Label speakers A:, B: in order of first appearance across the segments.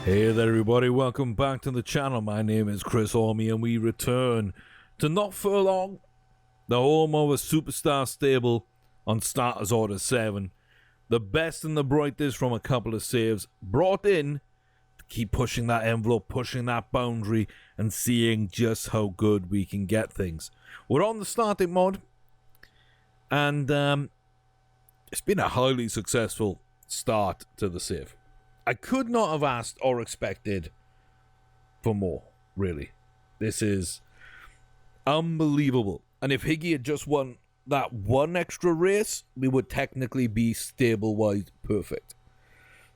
A: Hey there everybody, welcome back to the channel. My name is Chris Ormy and we return to Not Furlong, the home of a superstar stable on Starters Order 7. The best and the brightest from a couple of saves brought in to keep pushing that envelope, pushing that boundary and seeing just how good we can get things. We're on the starting mod and it's been a highly successful start to the save. I could not have asked or expected for more, really. This is unbelievable. And if Higgy had just won that one extra race, we would technically be stable-wise perfect.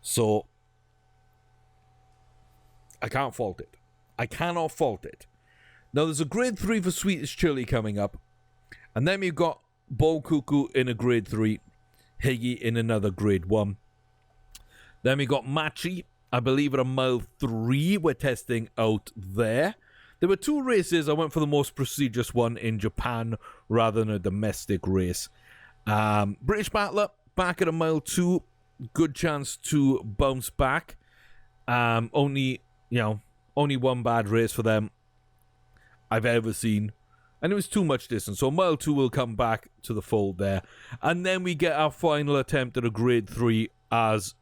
A: So, I can't fault it. I cannot fault it. Now, there's a grade 3 for Sweetest Chili coming up. And then we've got Bull Cuckoo in a grade 3. Higgy in another grade 1. Then we got Machi, I believe at a mile 3 we're testing out there. There were two races. I went for the most prestigious one in Japan rather than a domestic race. British Battler, back at a mile 2. Good chance to bounce back. Only one bad race for them I've ever seen. And it was too much distance. So mile 2 will come back to the fold there. And then we get our final attempt at a grade 3 as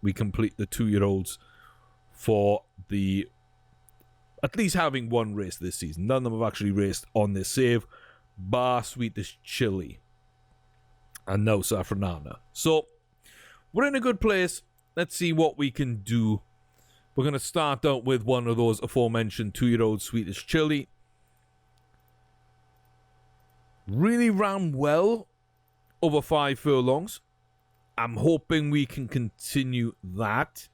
A: we complete the 2-year-olds for the at least having one race this season. None of them have actually raced on this save, bar Sweetest Chili and no Saffronana. So we're in a good place. Let's see what we can do. We're going to start out with one of those aforementioned 2-year-old Sweetest Chili. Really ran well over 5 furlongs. I'm hoping we can continue that.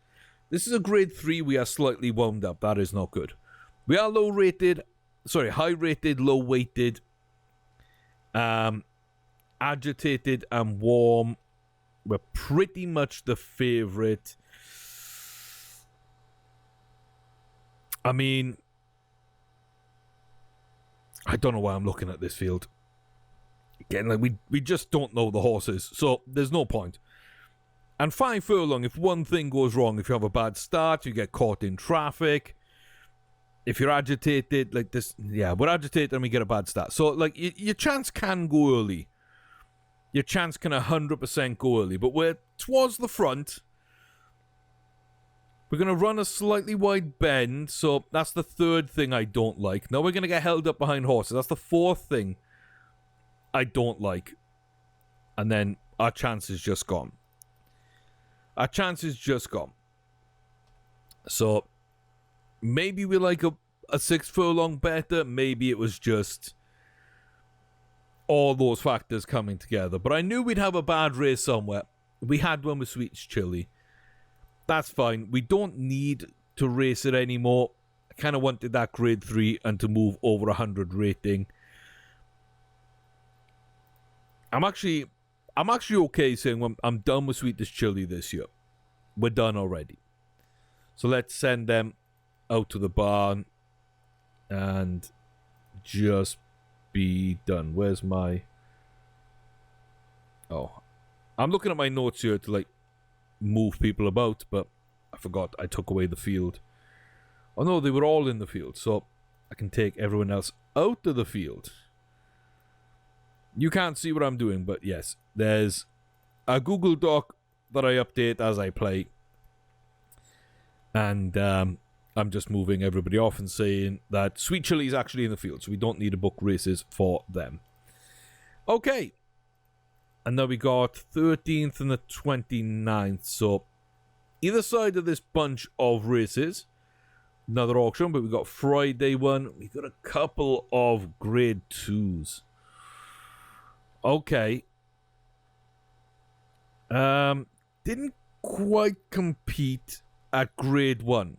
A: This is a grade 3. We are slightly wound up. That is not good. We are high rated, low weighted, agitated and warm. We're pretty much the favorite. I mean, I don't know why I'm looking at this field. Again, like we just don't know the horses, so there's no point. And 5 furlong, if one thing goes wrong, if you have a bad start, you get caught in traffic. If you're agitated, like this, yeah, we're agitated and we get a bad start. So, like, your chance can go early. Your chance can 100% go early. But we're towards the front. We're going to run a slightly wide bend. So, that's the third thing I don't like. Now, we're going to get held up behind horses. That's the fourth thing I don't like. And then our chance is just gone. Our chance is just gone. So, maybe we like a 6 furlong better. Maybe it was just all those factors coming together. But I knew we'd have a bad race somewhere. We had one with Sweetest Chili. That's fine. We don't need to race it anymore. I kind of wanted that grade 3 and to move over 100 rating. I'm actually okay saying I'm done with Sweetest Chili this year. We're done already. So let's send them out to the barn and just be done. Where's my... Oh. I'm looking at my notes here to, like, move people about, but I forgot I took away the field. Oh no, they were all in the field, so I can take everyone else out of the field. You can't see what I'm doing, but yes, there's a Google Doc that I update as I play. And I'm just moving everybody off and saying that Sweet Chili is actually in the field, so we don't need to book races for them. Okay. And now we got 13th and the 29th. So either side of this bunch of races, another auction, but we got Friday one. We got a couple of grade 2s. Okay. Didn't quite compete at grade 1.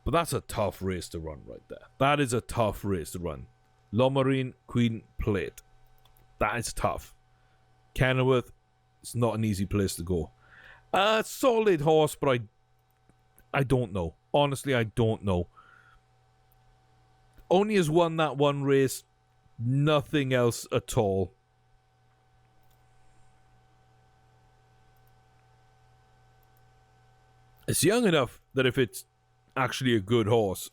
A: But that's a tough race to run right there. That is a tough race to run. Lomarine, Queen Plate. That is tough. Kenilworth, it's not an easy place to go. Solid horse, but I don't know. Honestly, I don't know. Only has won that one race. Nothing else at all. It's young enough that if it's actually a good horse,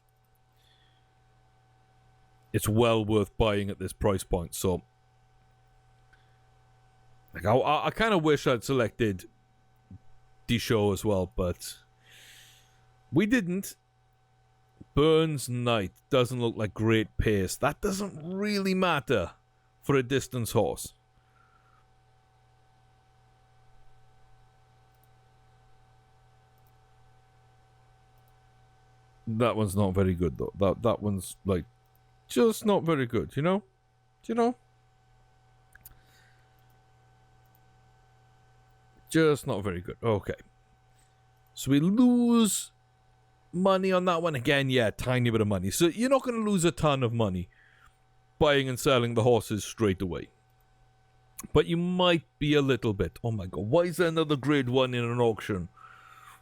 A: it's well worth buying at this price point. So, like, I kind of wish I'd selected D-Show as well, but we didn't. Burns Knight doesn't look like great pace. That doesn't really matter for a distance horse. That one's not very good though. That one's like just not very good, you know? Just not very good. Okay. So we lose money on that one again. Yeah, tiny bit of money. So you're not going to lose a ton of money buying and selling the horses straight away. But you might be a little bit. Oh my god, why is there another grade 1 in an auction?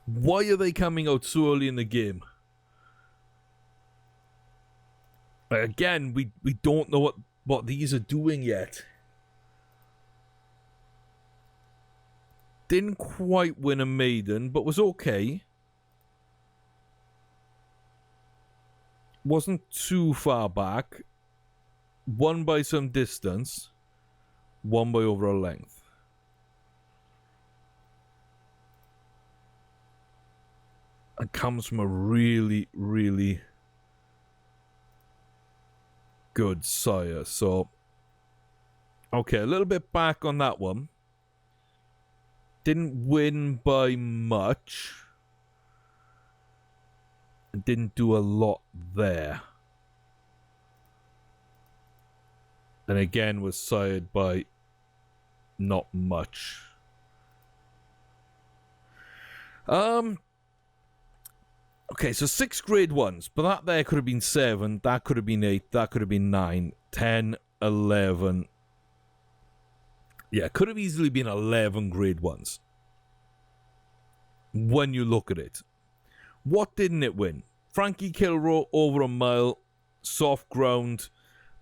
A: Why are they coming out so early in the game? Again, we don't know what these are doing yet. Didn't quite win a maiden, but was okay. Wasn't too far back. Won by some distance. Won by over a length. It comes from a really, really good sire. So, okay, a little bit back on that one. Didn't win by much. Didn't do a lot there. And again was sired by not much. Okay, so 6 grade 1s, but that there could have been 7, that could have been 8, that could have been 9, 10, 11. Yeah, could have easily been 11 grade 1s. When you look at it. What didn't it win? Frankie Kilroe over a mile, soft ground.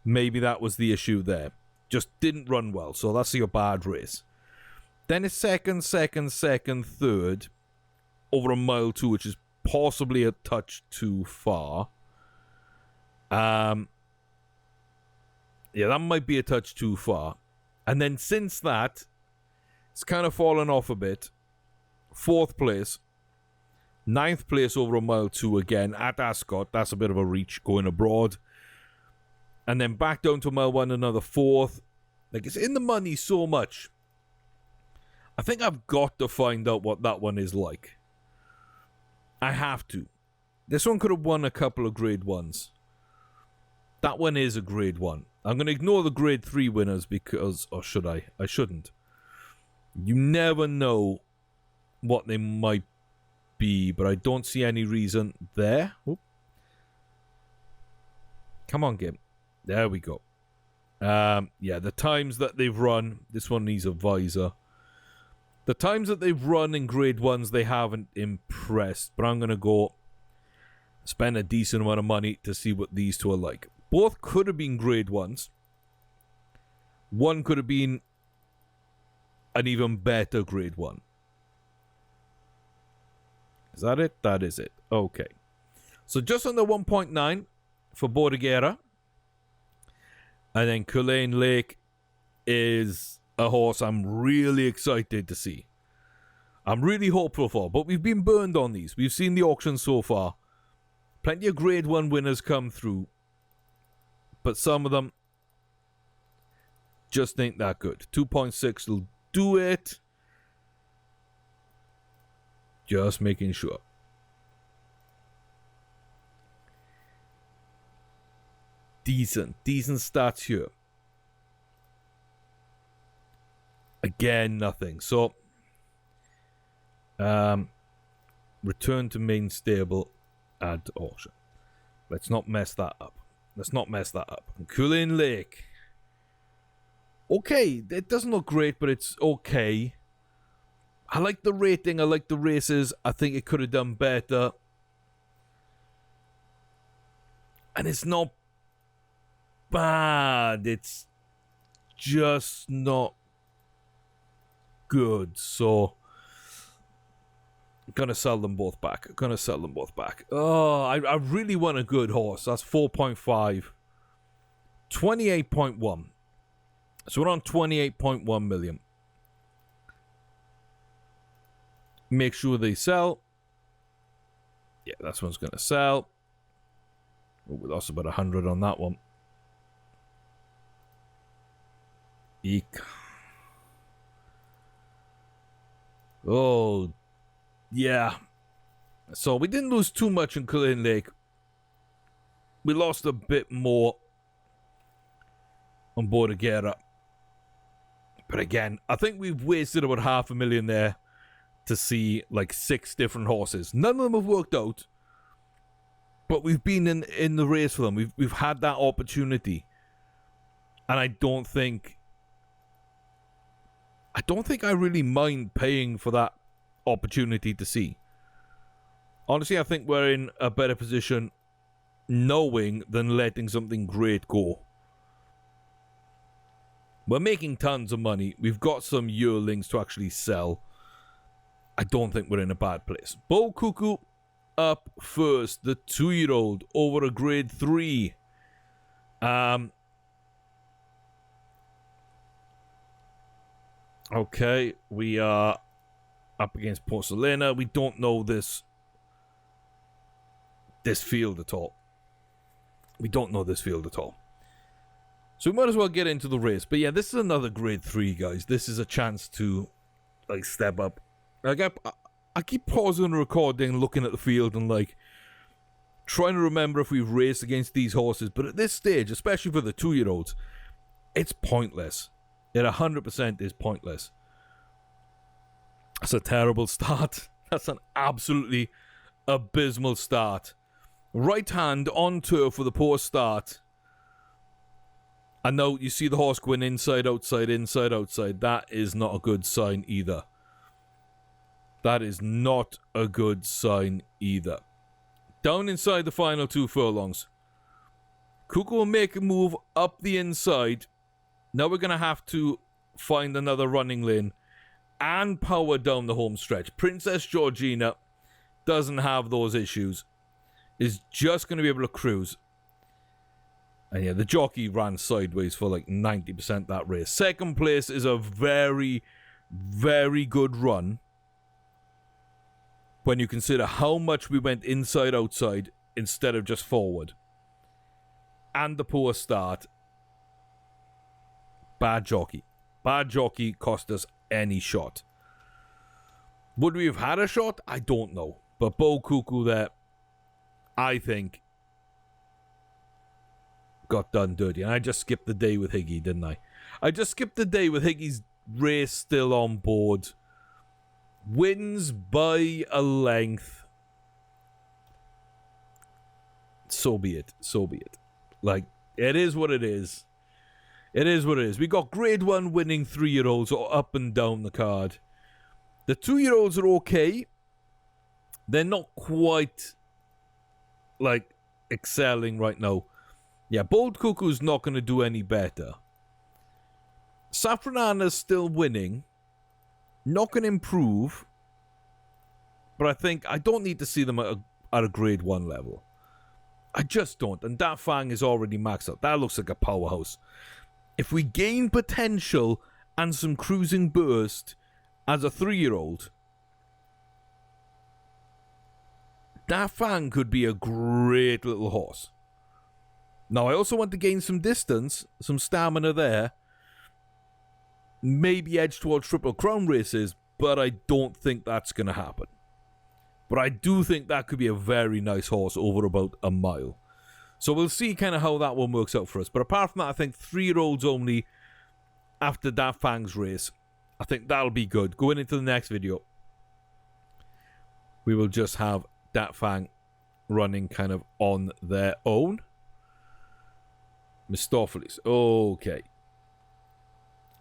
A: Maybe that was the issue there. Just didn't run well, so that's your bad race. Then it's second, third, over a mile 2, which is possibly a touch too far. Yeah, that might be a touch too far. And then since that, it's kind of fallen off a bit. 4th place. 9th place over a mile 2 again at Ascot. That's a bit of a reach going abroad. And then back down to mile 1, another 4th. Like, it's in the money so much. I think I've got to find out what that one is like. I have to. This one could have won a couple of grade 1s. That one is a grade 1. I'm going to ignore the grade 3 winners because... Or should I? I shouldn't. You never know what they might be, but I don't see any reason there. Oop. Come on, game. There we go. Yeah, the times that they've run... This one needs a visor. The times that they've run in grade 1s, they haven't impressed. But I'm going to go spend a decent amount of money to see what these two are like. Both could have been grade 1s. One could have been an even better grade 1. Is that it? That is it. Okay. So just under 1.9 for Bordighera. And then Culzean Lake is a horse I'm really excited to see. I'm really hopeful for, but we've been burned on these. We've seen the auction so far. Plenty of grade 1 winners come through, but some of them just ain't that good. 2.6 will do it. Just making sure. Decent stats here. Again, nothing. So, return to main stable, add to auction. Let's not mess that up. Culzean Lake. Okay, it doesn't look great, but it's okay. I like the rating. I like the races. I think it could have done better. And it's not bad. It's just not good. So Gonna sell them both back. Gonna sell them both back. Oh, I really want a good horse. That's 4.5. 28.1. So we're on 28.1 million. Make sure they sell. Yeah, that one's gonna sell. Oh, we lost about 100 on that one. Eek. Oh, yeah. So we didn't lose too much in Cullen Lake. We lost a bit more on Bordighera. But again, I think we've wasted about 500,000 there to see like 6 different horses. None of them have worked out. But we've been in the race for them. We've had that opportunity. And I don't think I really mind paying for that opportunity to see. Honestly, I think we're in a better position knowing than letting something great go. We're making tons of money. We've got some yearlings to actually sell. I don't think we're in a bad place. Bo Cuckoo up first. The 2-year-old over a grade 3. Okay, we are up against Porcelana. We don't know this field at all. We don't know this field at all. So we might as well get into the race. But yeah, this is another grade 3, guys. This is a chance to like step up. Like I keep pausing the recording, looking at the field and like trying to remember if we've raced against these horses. But at this stage, especially for the 2-year-olds, it's pointless. It 100% is pointless. That's a terrible start. That's an absolutely abysmal start. Right hand on turf with a poor start. And now you see the horse going inside, outside, inside, outside. That is not a good sign either. That is not a good sign either. Down inside the final 2 furlongs. Cuckoo will make a move up the inside. Now we're going to have to find another running lane and power down the home stretch. Princess Georgina doesn't have those issues. Is just going to be able to cruise. And yeah, the jockey ran sideways for like 90% that race. Second place is a very, very good run. When you consider how much we went inside, outside, instead of just forward. And the poor start. Bad jockey. Bad jockey cost us any shot. Would we have had a shot? I don't know. But Bo Cuckoo there, I think, got done dirty. And I just skipped the day with Higgy, didn't I? I just skipped the day with Higgy's race still on board. Wins by a length. So be it. So be it. Like, it is what it is. It is what it is. We got grade 1 winning 3-year-olds up and down the card. The 2-year-olds are okay. They're not quite, like, excelling right now. Yeah, Bold Cuckoo's not going to do any better. Safranana's still winning. Not going to improve. But I think I don't need to see them at a grade 1 level. I just don't. And that Fang is already maxed out. That looks like a powerhouse. If we gain potential and some cruising burst as a 3-year-old, that Fang could be a great little horse. Now, I also want to gain some distance, some stamina there. Maybe edge towards Triple Crown races, but I don't think that's going to happen. But I do think that could be a very nice horse over about a mile. So we'll see kind of how that one works out for us. But apart from that, I think 3-year-olds only after that Fang's race. I think that'll be good. Going into the next video, we will just have that Fang running kind of on their own. Mistopheles. Okay.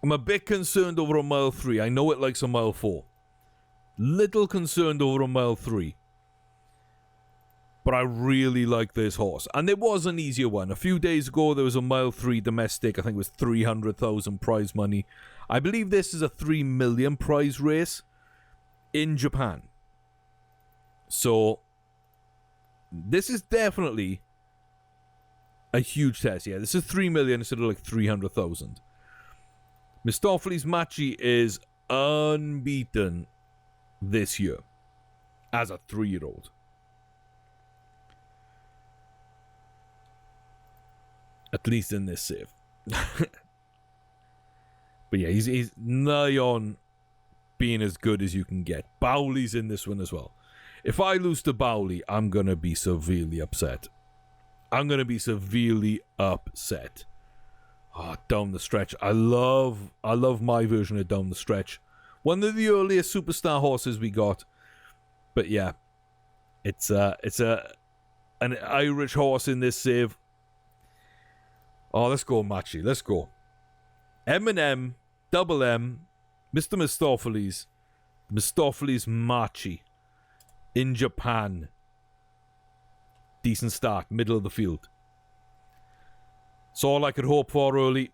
A: I'm a bit concerned over a mile 3. I know it likes a mile 4. Little concerned over a mile 3. But I really like this horse. And it was an easier one. A few days ago, there was a mile 3 domestic. I think it was 300,000 prize money. I believe this is a 3 million prize race in Japan. So this is definitely a huge test. Yeah, this is 3 million instead of like 300,000. Mistopheles Machi is unbeaten this year as a 3-year-old. At least in this save. But yeah, he's nigh on being as good as you can get. Bowley's in this one as well. If I lose to Bowley, I'm going to be severely upset. I'm going to be severely upset. Oh, down the stretch. I love my version of down the stretch. One of the earliest superstar horses we got. But yeah, it's an Irish horse in this save. Oh, let's go, Machi. Let's go. M&M, Double M, Mr. Mistopheles Machi in Japan. Decent start, middle of the field. It's all I could hope for early.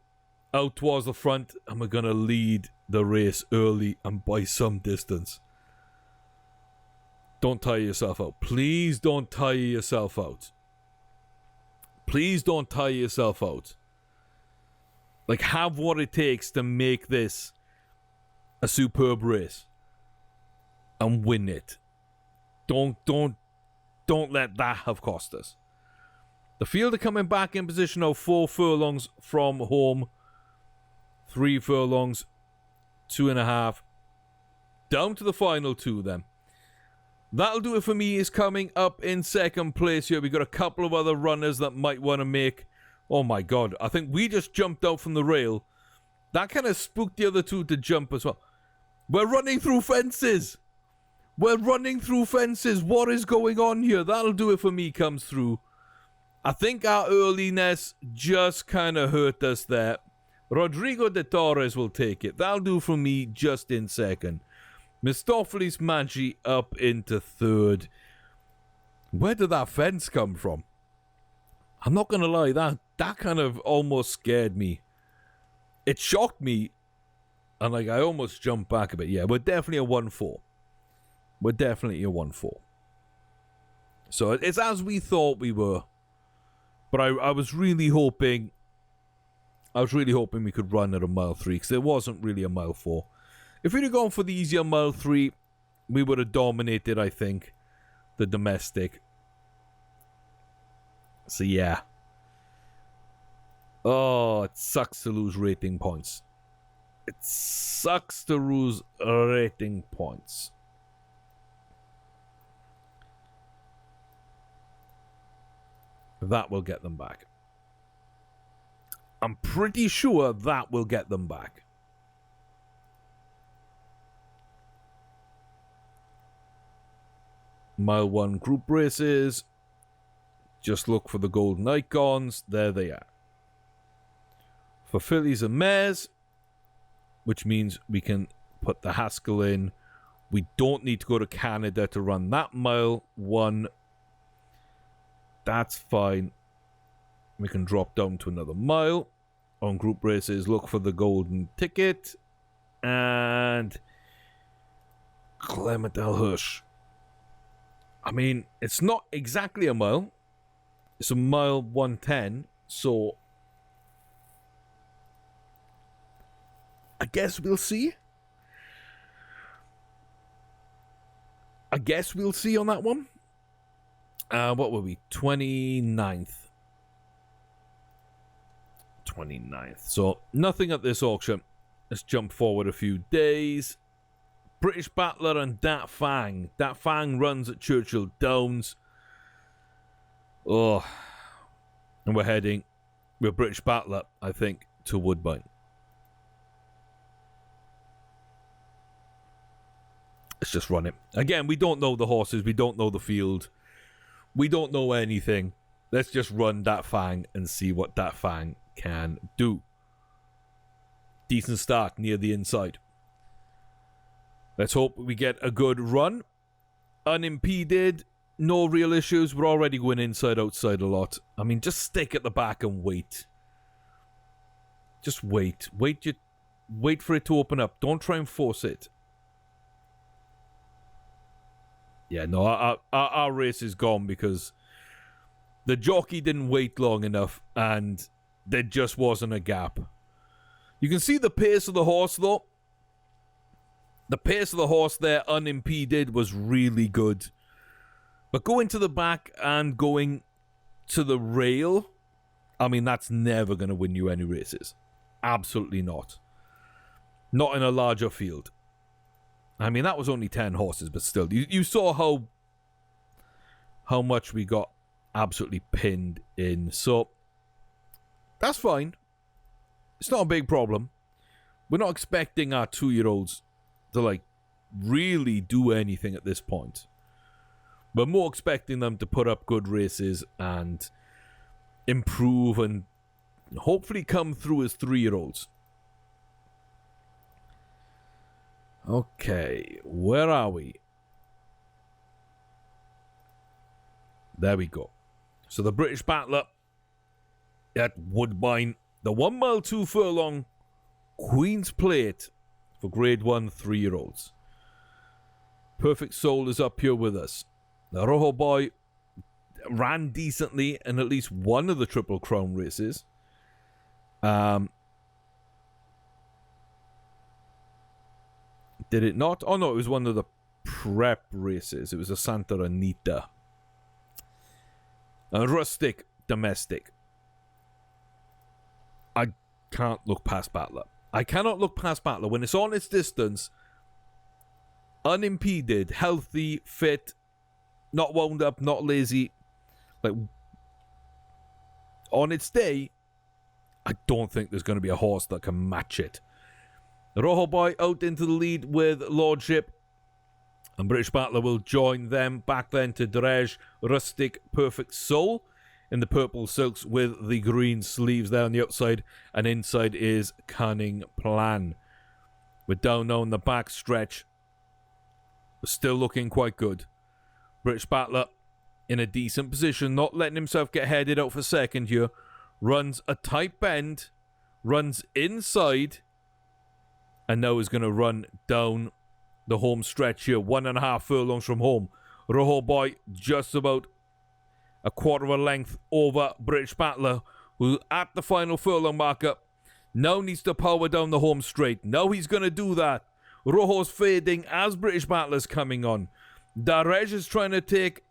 A: Out towards the front, and we're going to lead the race early and by some distance. Don't tire yourself out. Please don't tire yourself out. Please don't tire yourself out. Like, have what it takes to make this a superb race and win it. Don't let that have cost us. The field are coming back in position of 4 furlongs from home. 3 furlongs, 2.5. Down to the final 2 then. That'll do it for me. Is coming up in second place here. We've got a couple of other runners that might want to make... Oh my god, I think we just jumped out from the rail. That kind of spooked the other 2 to jump as well. We're running through fences. We're running through fences. What is going on here? That'll do it for me comes through. I think our earliness just kind of hurt us there. Rodrigo de Torres will take it. That'll do for me just in second. Mistopheles Machi up into third. Where did that fence come from? I'm not going to lie, that kind of almost scared me. It shocked me, and like I almost jumped back a bit. Yeah, we're definitely a 1-4. We're definitely a 1-4. So it's as we thought we were. But I was really hoping... we could run at a mile 3, because there wasn't really a mile 4. If we'd have gone for the easier mile 3, we would have dominated, I think, the domestic. So yeah. Oh, it sucks to lose rating points. It sucks to lose rating points. That will get them back. I'm pretty sure that will get them back. Mile 1 group races. Just look for the golden icons. There they are. For fillies and mares, which means we can put the Haskell in. We don't need to go to Canada to run that mile 1. That's fine. We can drop down to another mile. On group races, look for the golden ticket. And Clement El Hirsch. I mean, it's not exactly a mile. It's a mile 110. So I guess we'll see. I guess we'll see on that one. What were we? 29th. 29th. So nothing at this auction. Let's jump forward a few days. British Battler and Dat Fang. Dat Fang runs at Churchill Downs. Oh. And we're heading with British Battler, I think, to Woodbine. Let's just run it. Again, we don't know the horses. We don't know the field. We don't know anything. Let's just run Dat Fang and see what Dat Fang can do. Decent start near the inside. Let's hope we get a good run. Unimpeded. No real issues. We're already going inside, outside a lot. I mean, just stick at the back and wait. Just wait. Wait for it to open up. Don't try and force it. Yeah, no, our race is gone because the jockey didn't wait long enough and there just wasn't a gap. You can see the pace of the horse, though. The pace of the horse there, unimpeded, was really good. But going to the back and going to the rail, I mean, that's never going to win you any races. Absolutely not. Not in a larger field. I mean, that was only 10 horses, but still. You saw how much we got absolutely pinned in. So, that's fine. It's not a big problem. We're not expecting our 2-year-olds to, like, really do anything at this point. We're more expecting them to put up good races and improve and hopefully come through as 3-year-olds. Okay, where are we? There we go. So the British Battler at Woodbine, the 1 mile 2 furlong Queen's Plate for Grade 1 3-year-olds. Perfect Soul is up here with us. The Rojo Boy ran decently in at least one of the Triple Crown races. Did it not? Oh no, it was one of the prep races. It was a Santa Anita. A Rustic Domestic. I can't look past Battler. I cannot look past Battler. When it's on its distance, unimpeded, healthy, fit, not wound up, not lazy, like, on its day, I don't think there's going to be a horse that can match it. The Rojo Boy out into the lead with Lordship, and British Battler will join them. Back then to Drej, Rustic, Perfect Soul in the purple silks with the green sleeves there on the outside, and inside is Cunning Plan. We're down now in the back stretch. Still looking quite good. British Battler in a decent position, not letting himself get headed out for second here. Runs a tight bend, runs inside, and now is going to run down the home stretch here. 1.5 furlongs from home. Rojo Boy just about a quarter of a length over British Battler, who at the final furlong marker now needs to power down the home straight. Now he's going to do that. Rojo's fading as British Battler's coming on. Darej is trying to take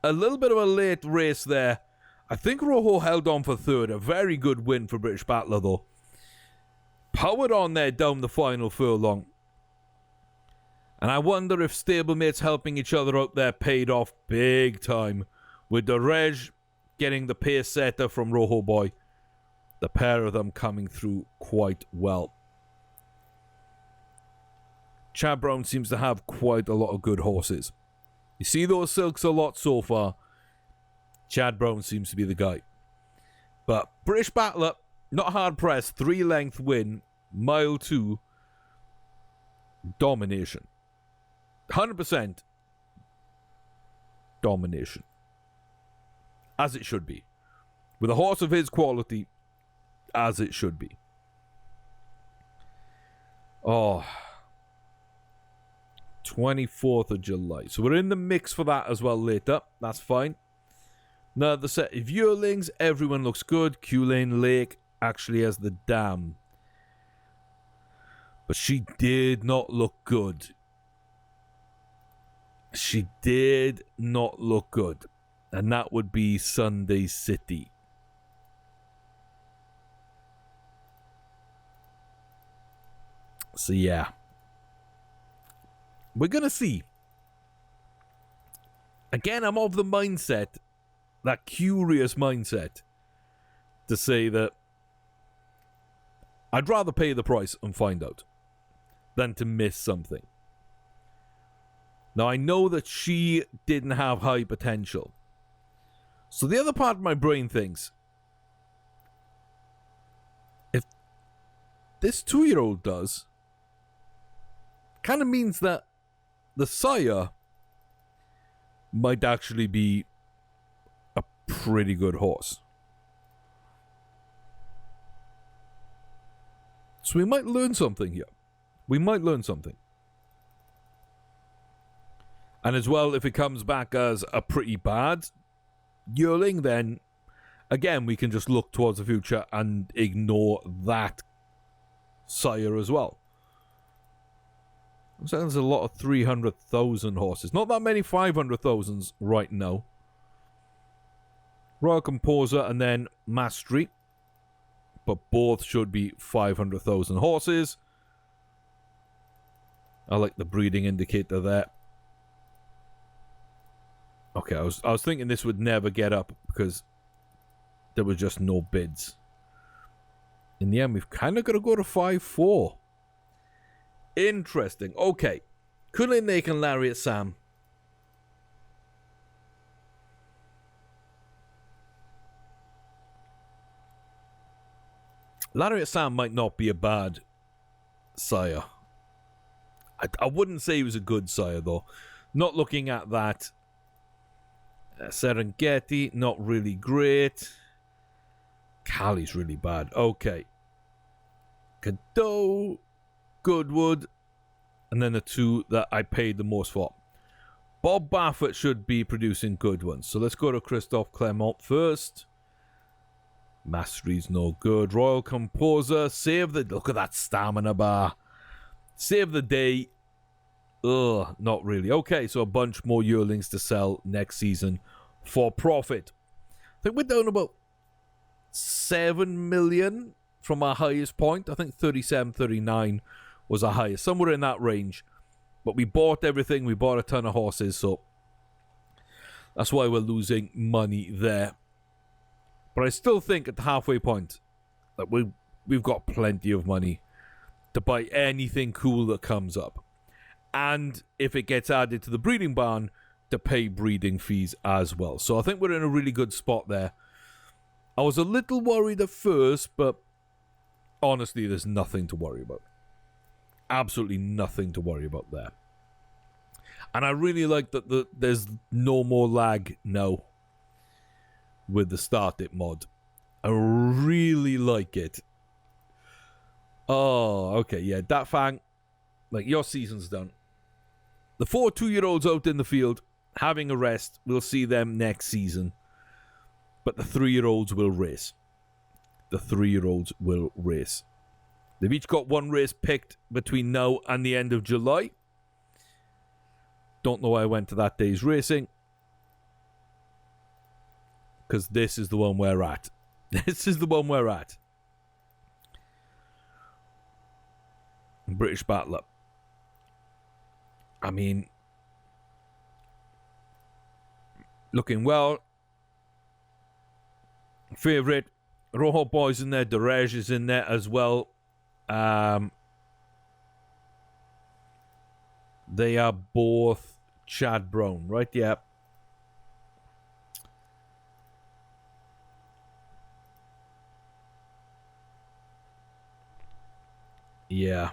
A: a little bit of a late race there. I think Rojo held on for third. A very good win for British Battler, though. Powered on there down the final furlong. And I wonder if stablemates helping each other out there paid off big time. With Darej getting the pace setter from Rojo Boy. The pair of them coming through quite well. Chad Brown seems to have quite a lot of good horses. You see those silks a lot so far. Chad Brown seems to be the guy. But British Battler, not hard pressed, 3-length win, mile 2, domination. 100% domination. As it should be. With a horse of his quality, as it should be. Oh, 24th of July. So we're in the mix for that as well later. That's fine. Now the set of yearlings, everyone looks good. Q-Lane Lake actually has the dam. But she did not look good. She did not look good. And that would be Sunday City. So yeah. We're going to see. Again, I'm of the mindset, that curious mindset, to say that I'd rather pay the price and find out than to miss something. Now, I know that she didn't have high potential. So the other part of my brain thinks, if this 2-year-old does, kind of means that the sire might actually be a pretty good horse. So we might learn something here. We might learn something. And as well, if it comes back as a pretty bad yearling, then again, we can just look towards the future and ignore that sire as well. So there's a lot of 300,000 horses. Not that many 500,000s right now. Royal Composer and then Mastery. But both should be 500,000 horses. I like the breeding indicator there. Okay, I was thinking this would never get up because there was just no bids. In the end, we've kind of got to go to 5-4. Interesting. Okay. Kunle Nick and Lariat Sam. Lariat Sam might not be a bad sire. I wouldn't say he was a good sire, though. Not looking at that. Serengeti, not really great. Cali's really bad. Okay. Cadeau, Goodwood, and then the two that I paid the most for. Bob Baffert should be producing good ones. So let's go to Christophe Clermont first. Mastery's no good. Royal Composer, save the... Look at that stamina bar. Save the day. Ugh, not really. Okay, so a bunch more yearlings to sell next season for profit. I think we're down about 7 million from our highest point. I think 37, 39 was our highest. Somewhere in that range. But we bought everything. We bought a ton of horses, so that's why we're losing money there. But I still think at the halfway point that we've got plenty of money to buy anything cool that comes up. And if it gets added to the breeding barn, to pay breeding fees as well. So I think we're in a really good spot there. I was a little worried at first, but honestly, there's nothing to worry about. Absolutely nothing to worry about there. And I really like that there's no more lag now with the Start It mod. I really like it. Oh, okay, yeah, Dat Fang, like, your season's done. The 4 2-year-olds out in the field having a rest, we'll see them next season. But the 3-year-olds will race. The 3-year-olds will race. They've each got one race picked between now and the end of July. Don't know why I went to that day's racing. Because this is the one we're at. This is the one we're at. British Battler. I mean, looking well. Favorite. Rojo Boy's in there. Derege is in there as well. They are both Chad Brown, right? Yeah. Yeah.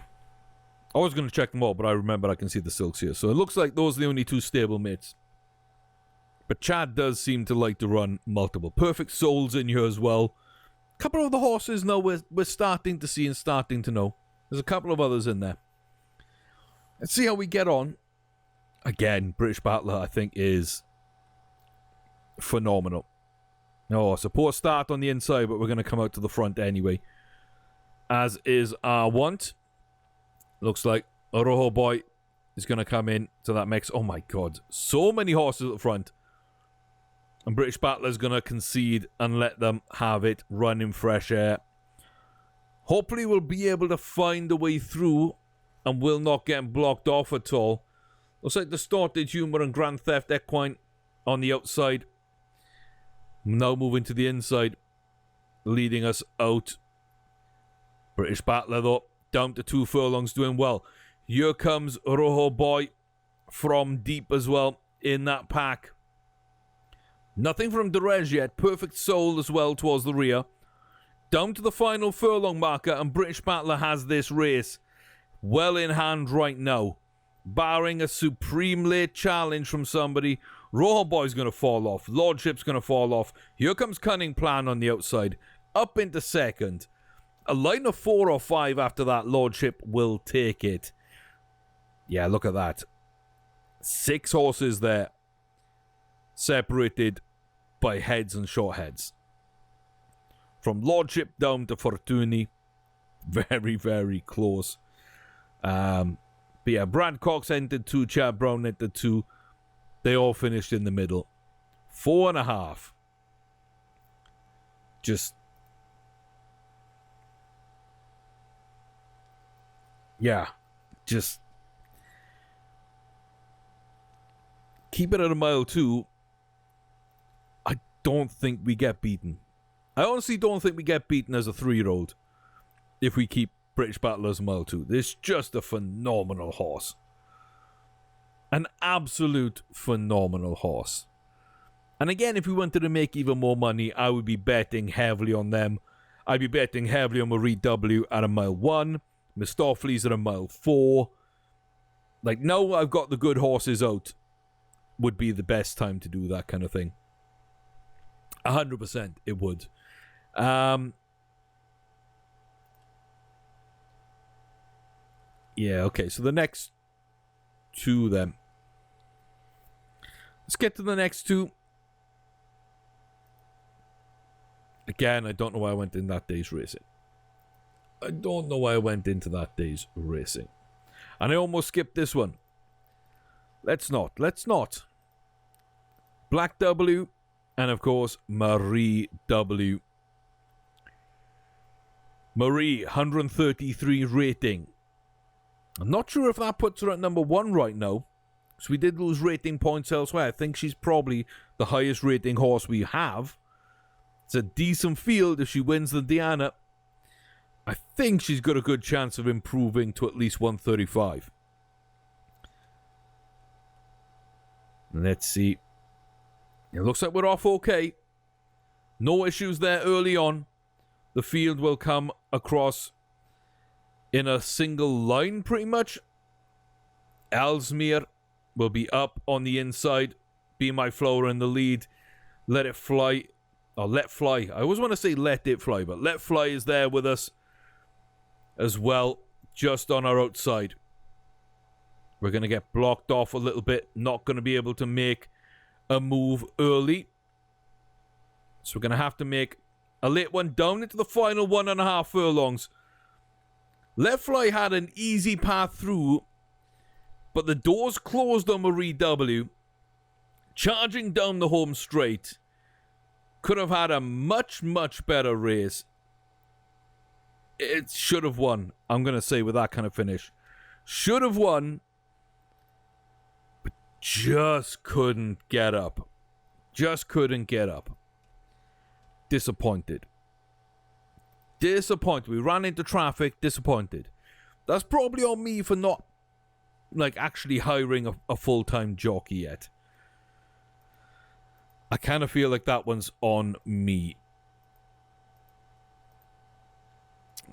A: I was going to check them all, but I remember I can see the silks here. So it looks like those are the only two stable mates. But Chad does seem to like to run multiple. Perfect Souls in here as well. A couple of the horses now we're starting to see and starting to know. There's a couple of others in there. Let's see how we get on. Again, British Battler, I think, is phenomenal. Oh, it's a poor start on the inside, but we're going to come out to the front anyway. As is our want. Looks like a Rojo Boy is going to come in to that mix. Oh my god. So many horses at the front. And British Battler is going to concede and let them have it. Run in fresh air. Hopefully we'll be able to find a way through and will not get blocked off at all. Looks like Distorted Humor and Grand Theft Equine on the outside. Now moving to the inside. Leading us out. British Battler though. Down to 2 furlongs, doing well. Here comes Rojo Boy from deep as well in that pack. Nothing from Derege yet. Perfect Soul as well towards the rear. Down to the final furlong marker, and British Battler has this race well in hand right now. Barring a supreme late challenge from somebody, Rojo Boy's going to fall off. Lordship's going to fall off. Here comes Cunning Plan on the outside. Up into second. A line of 4 or 5 after that, Lordship will take it. Yeah, look at that. 6 horses there, separated by heads and short heads. From Lordship down to Fortuny, very, very close. But yeah, Brad Cox entered 2, Chad Brown entered 2. They all finished in the middle. 4.5. Just... yeah, just... keep it at a mile 2. I don't think we get beaten. I honestly don't think we get beaten as a 3-year-old if we keep British Battlers mile 2. This is just a phenomenal horse. An absolute phenomenal horse. And again, if we wanted to make even more money, I would be betting heavily on them. I'd be betting heavily on Marie W at a mile 1. Mistopheles at a mile 4. Like, now I've got the good horses out, would be the best time to do that kind of thing. 100% it would. Yeah, okay, so the next 2 then. Let's get to the next 2. Again, I don't know why I went in that day's racing. I don't know why I went into that day's racing. And I almost skipped this one. Let's not. Black W, and of course, Marie W. Marie, 133 rating. I'm not sure if that puts her at number 1 right now. So we did lose rating points elsewhere. I think she's probably the highest rating horse we have. It's a decent field if she wins the Diana. I think she's got a good chance of improving to at least 135. Let's see. It looks like we're off okay. No issues there early on. The field will come across in a single line pretty much. Ellesmere will be up on the inside. Be My Flower in the lead. Let It Fly. Or Let Fly. I always want to say Let It Fly, but Let Fly is there with us as well, just on our outside. We're going to get blocked off a little bit. Not going to be able to make a move early. So we're going to have to make a late one down into the final 1.5 furlongs. Let Fly had an easy path through, but the doors closed on Marie W. Charging down the home straight. Could have had a much, much better race. It should have won, I'm going to say, with that kind of finish. Should have won, but just couldn't get up. Just couldn't get up. Disappointed. Disappointed. We ran into traffic. Disappointed. That's probably on me for not, actually hiring a full-time jockey yet. I kind of feel like that one's on me.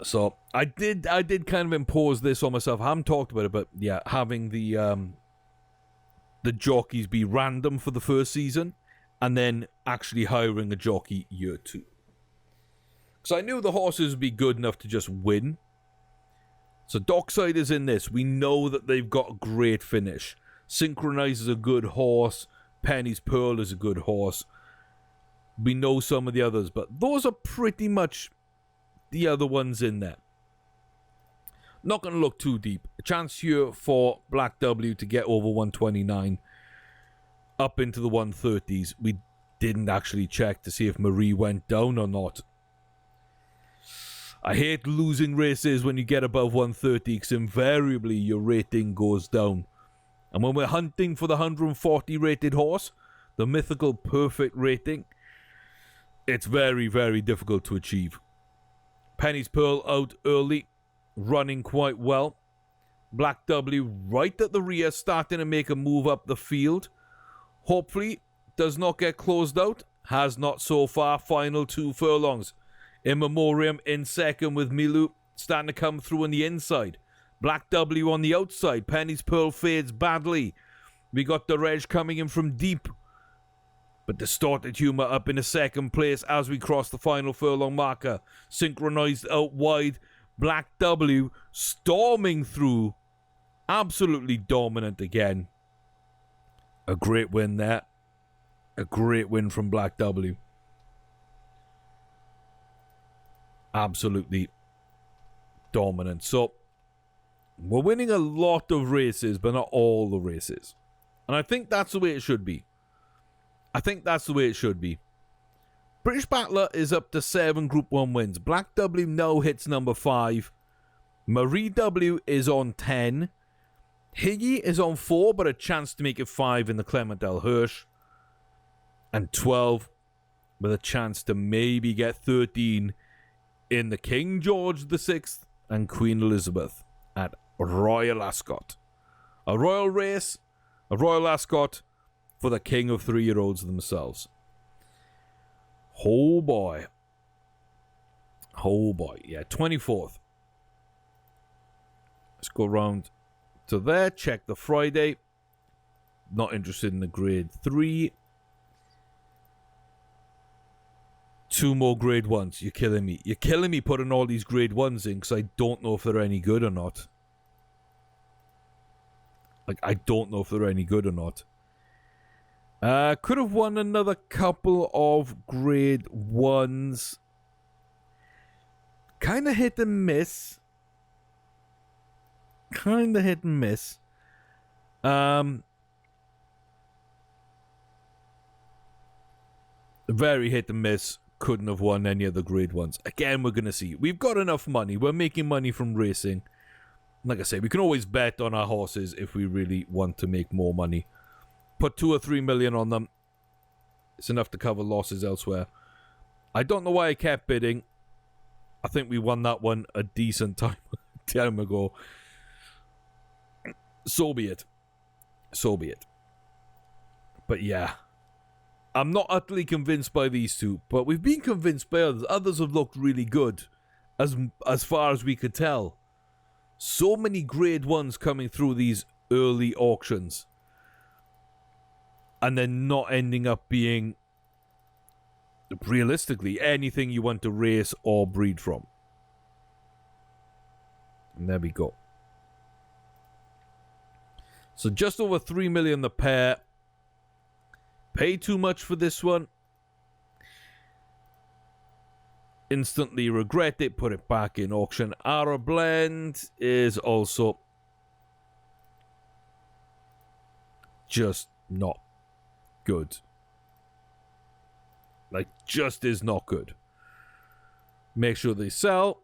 A: So I did kind of impose this on myself. I haven't talked about it, but yeah, having the jockeys be random for the first season, and then actually hiring a jockey year 2. Because I knew the horses would be good enough to just win. So Dockside is in this. We know that they've got a great finish. Synchronize is a good horse. Penny's Pearl is a good horse. We know some of the others, but those are pretty much the other ones in there. Not going to look too deep. A chance here for Black W to get over 129 up into the 130s. We didn't actually check to see if Marie went down or not. I hate losing races when you get above 130 because invariably your rating goes down. And when we're hunting for the 140 rated horse, the mythical perfect rating, it's very, very difficult to achieve. Penny's Pearl out early, running quite well. Black W right at the rear, starting to make a move up the field. Hopefully, does not get closed out. Has not so far. Final 2 furlongs. In Memoriam in second with Milu, starting to come through on the inside. Black W on the outside. Penny's Pearl fades badly. We got the Reg coming in from deep. But Distorted Humor up in the second place as we cross the final furlong marker. Synchronized out wide. Black W storming through. Absolutely dominant again. A great win there. A great win from Black W. Absolutely dominant. So, we're winning a lot of races, but not all the races. And I think that's the way it should be. British Battler is up to 7 Group 1 wins. Black W now hits number 5. Marie W is on 10. Higgy is on 4, but a chance to make it 5 in the Clement L. Hirsch. And 12, with a chance to maybe get 13 in the King George VI and Queen Elizabeth at Royal Ascot. A royal race, a Royal Ascot for the king of 3-year-olds themselves. Oh boy. Yeah, 24th. Let's go round to there, check the Friday. Not interested in the grade 3. 2 more grade 1s. You're killing me. You're killing me putting all these grade 1s in because I don't know if they're any good or not. I don't know if they're any good or not. Could have won another couple of grade 1s. Kind of hit and miss. Very hit and miss. Couldn't have won any of the grade 1s. Again, we're going to see. We've got enough money. We're making money from racing. Like I say, we can always bet on our horses if we really want to make more money. Put 2 or 3 million on them. It's enough to cover losses elsewhere. I don't know why I kept bidding. I think we won that one a decent time ago. So be it. But yeah. I'm not utterly convinced by these two, but we've been convinced by others. Others have looked really good, as far as we could tell. So many grade 1s coming through these early auctions. And then not ending up being, realistically, anything you want to race or breed from. And there we go. So just over 3 million the pair. Pay too much for this one. Instantly regret it. Put it back in auction. Our blend is also just not good. Just is not good. Make sure they sell.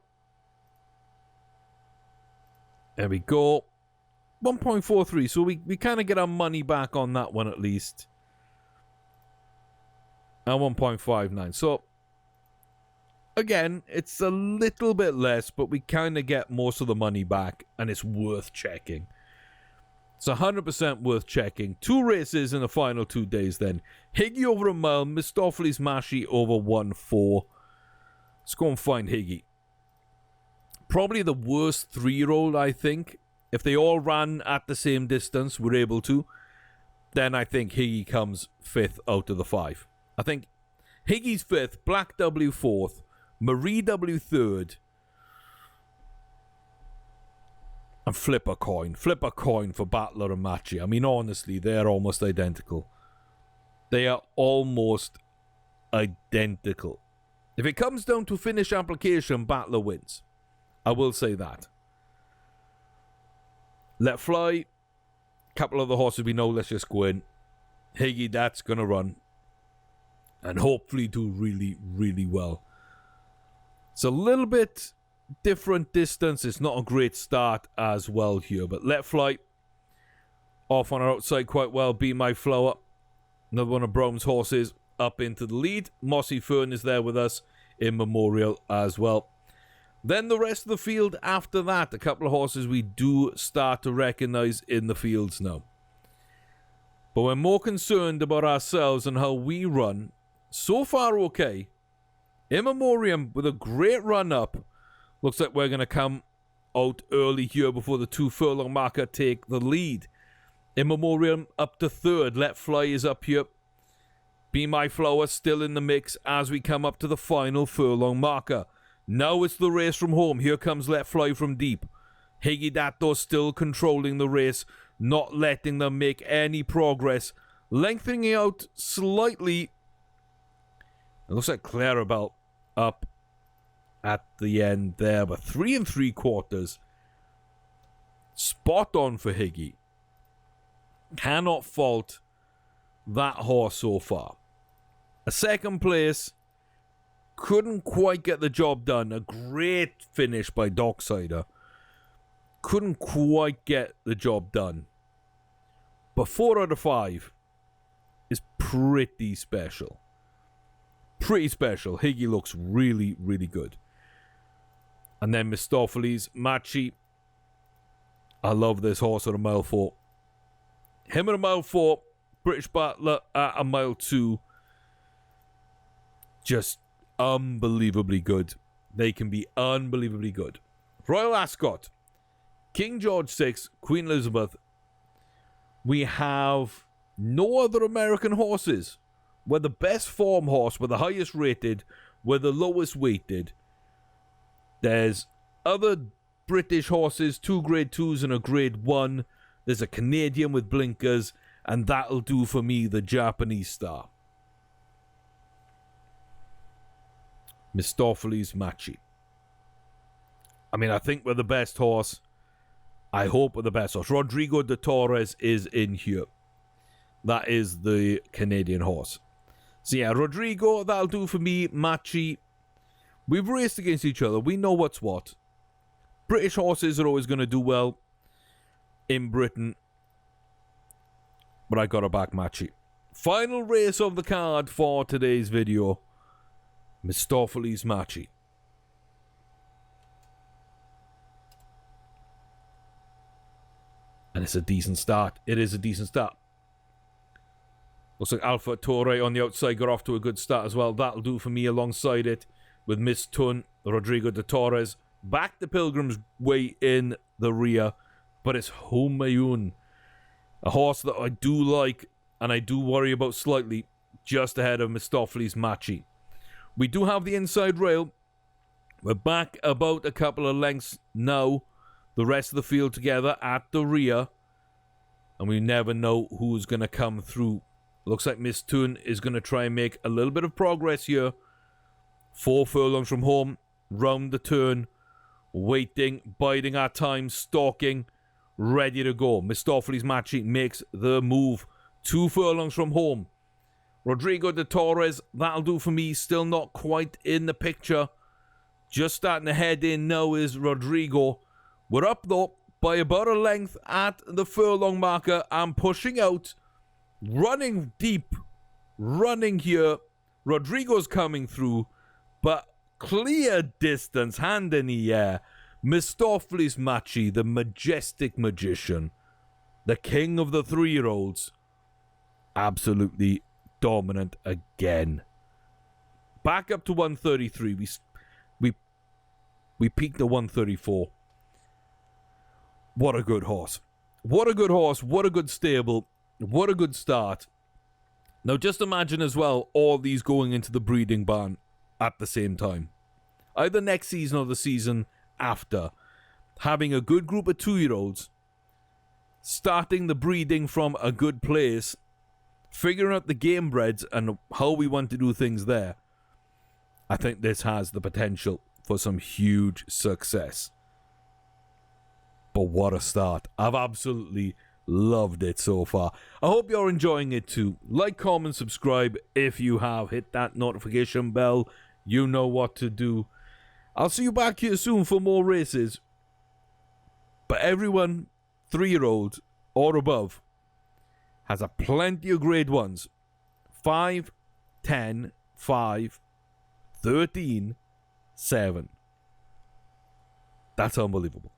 A: There we go. 1.43. So we kind of get our money back on that one at least. And 1.59. So, again, it's a little bit less, but we kind of get most of the money back, and it's worth checking. It's 100% worth checking. 2 races in the final 2 days then. Higgy over a mile, Mistopheles Mashi over 1-4. Let's go and find Higgy. Probably the worst 3-year-old, I think. If they all ran at the same distance, we're able to, then I think Higgy comes 5th out of the 5. I think Higgy's 5th, Black W 4th, Marie W 3rd, and flip a coin. Flip a coin for Battler and Machi. I mean, honestly, they're almost identical. They are almost identical. If it comes down to finish application, Battler wins. I will say that. Let Fly. Couple of the horses we know, let's just go in. Higgy, that's going to run. And hopefully do really, really well. It's a little bit different distance. It's not a great start as well here. But Let Fly off on our outside quite well. Be My Flower. Another one of Brown's horses up into the lead. Mossy Fern is there with us in Memorial as well. Then the rest of the field after that. A couple of horses we do start to recognize in the fields now. But we're more concerned about ourselves and how we run. So far, okay. In Memoriam with a great run up. Looks like we're going to come out early here before the 2 furlong marker take the lead. In Memoriam up to 3rd. Let Fly is up here. Be My Flower still in the mix as we come up to the final furlong marker. Now it's the race from home. Here comes Let Fly from deep. Higgy Datto still controlling the race. Not letting them make any progress lengthening out slightly. It looks like Clarabelle up at the end there, but 3 3/4. Spot on for Higgy. Cannot fault that horse so far. A second place. Couldn't quite get the job done. A great finish by Docksider. Couldn't quite get the job done. But 4 out of 5 is pretty special. Pretty special. Higgy looks really, really good. And then Mistopheles, Machi. I love this horse at a mile 4. Him at a mile 4. British Battler at a mile 2. Just unbelievably good. They can be unbelievably good. Royal Ascot. King George VI, Queen Elizabeth. We have no other American horses. We're the best form horse. We're the highest rated. We're the lowest weighted. There's other British horses, 2 grade 2s and a grade 1. There's a Canadian with blinkers. And that'll do for me, the Japanese star. Mistopheles Machi. I mean, I think we're the best horse. I hope we're the best horse. Rodrigo de Torres is in here. That is the Canadian horse. So yeah, Rodrigo, that'll do for me. Machi. We've raced against each other. We know what's what. British horses are always going to do well in Britain. But I got to back Machi. Final race of the card for today's video. Mistopheles Machi. And it's a decent start. It is a decent start. Looks like Alpha Torre on the outside got off to a good start as well. That'll do for me alongside it with Miss Tun, Rodrigo de Torres. Back the Pilgrim's Way in the rear. But it's Humayun. A horse that I do like and I do worry about slightly, just ahead of Mistopheles Machi. We do have the inside rail. We're back about a couple of lengths now. The rest of the field together at the rear. And we never know who's going to come through. Looks like Miss Tun is going to try and make a little bit of progress here. 4 furlongs from home. Round the turn. Waiting, biding our time, stalking. Ready to go. Mistopheles Machi makes the move. 2 furlongs from home. Rodrigo de Torres, that'll do for me. Still not quite in the picture. Just starting to head in now is Rodrigo. We're up though by about a length at the furlong marker. I'm pushing out. Running deep. Running here. Rodrigo's coming through. But clear distance. Hand in the air. Mistopheles Machi, the majestic magician. The king of the 3-year-olds. Absolutely dominant again. Back up to 133. We peaked at 134. What a good horse. What a good horse. What a good stable. What a good start. Now just imagine as well all these going into the breeding barn at the same time. Either next season or the season after. Having a good group of 2-year-olds. Starting the breeding from a good place. Figuring out the game breds and how we want to do things there. I think this has the potential for some huge success. But what a start. I've absolutely loved it so far. I hope you're enjoying it too. Like, comment, subscribe if you have. Hit that notification bell. You know what to do. I'll see you back here soon for more races. But everyone 3-year-old or above has a plenty of grade 1s. 5, 10, 5, 13, 7. That's unbelievable.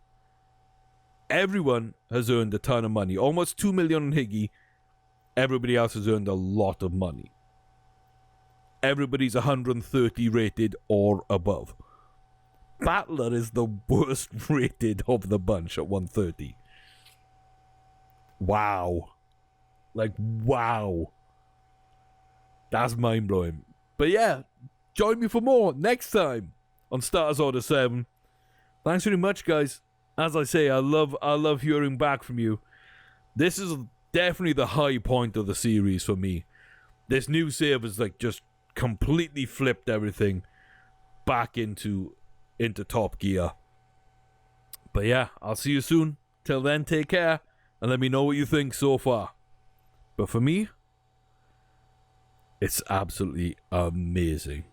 A: Everyone has earned a ton of money. Almost 2 million on Higgy. Everybody else has earned a lot of money. Everybody's 130 rated or above. Battler is the worst rated of the bunch at 130. Wow. Like, wow. That's mind-blowing. But yeah, join me for more next time on Starters Order 7. Thanks very much, guys. As I say, I love hearing back from you. This is definitely the high point of the series for me. This new save has like just completely flipped everything back into top gear. But yeah, I'll see you soon. Till then, take care and let me know what you think so far. But for me, it's absolutely amazing.